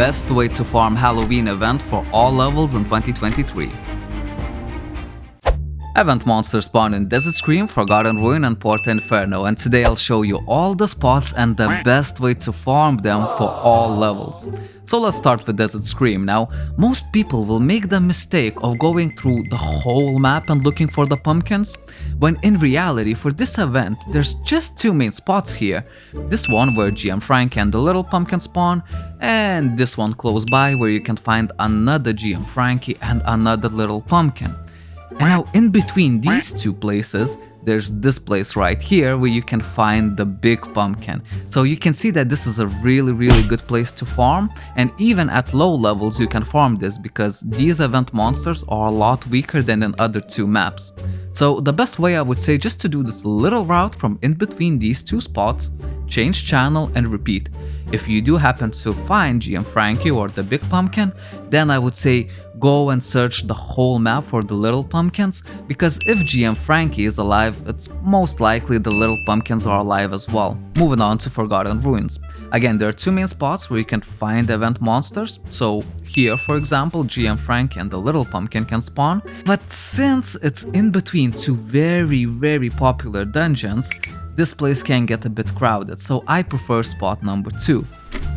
best way to farm Halloween event for all levels in 2023. Event monsters spawn in Desert Scream, Forgotten Ruin and Porta Inferno, and today I'll show you all the spots and the best way to farm them for all levels. So let's start with Desert Scream. Now, most people will make the mistake of going through the whole map and looking for the pumpkins, when in reality for this event there's just two main spots here. This one where GM Frank and the little pumpkin spawn, and this one close by where you can find another GM Frankie and another little pumpkin. And now in between these two places, there's this place right here where you can find the big pumpkin. So you can see that this is a really good place to farm, and even at low levels you can farm this because these event monsters are a lot weaker than in other two maps. So the best way I would say just to do this little route from in between these two spots, change channel and repeat. If you do happen to find GM Frankie or the big pumpkin, then I would say go and search the whole map for the little pumpkins, because if GM Frankie is alive, it's most likely the little pumpkins are alive as well. Moving on to Forgotten Ruins. Again, there are two main spots where you can find event monsters. So here, for example, GM Frankie and the little pumpkin can spawn. But since it's in between two very popular dungeons, this place can get a bit crowded, so I prefer spot number 2.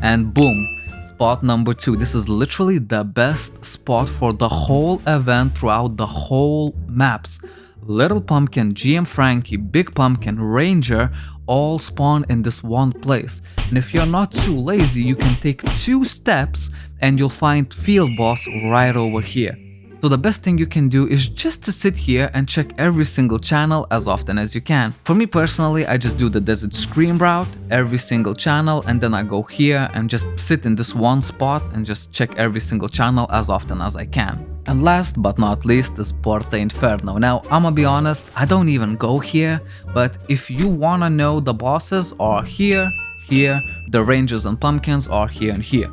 And boom, spot number 2. This is literally the best spot for the whole event throughout the whole maps. Little Pumpkin, GM Frankie, Big Pumpkin, Ranger all spawn in this one place. And if you're not too lazy, you can take 2 steps and you'll find Field Boss right over here. So the best thing you can do is just to sit here and check every single channel as often as you can. For me personally, I just do the Desert Scream route, every single channel, and then I go here and just sit in this one spot and just check every single channel as often as I can. And last but not least is Porta Inferno. Now, I'ma be honest, I don't even go here, but if you wanna know, the bosses are here, the rangers and pumpkins are here and here.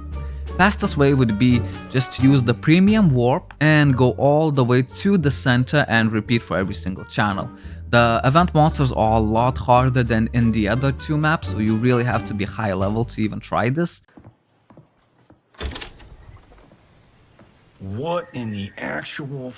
Fastest way would be just to use the premium warp and go all the way to the center and repeat for every single channel. The event monsters are a lot harder than in the other two maps, so you really have to be high level to even try this. What in the actual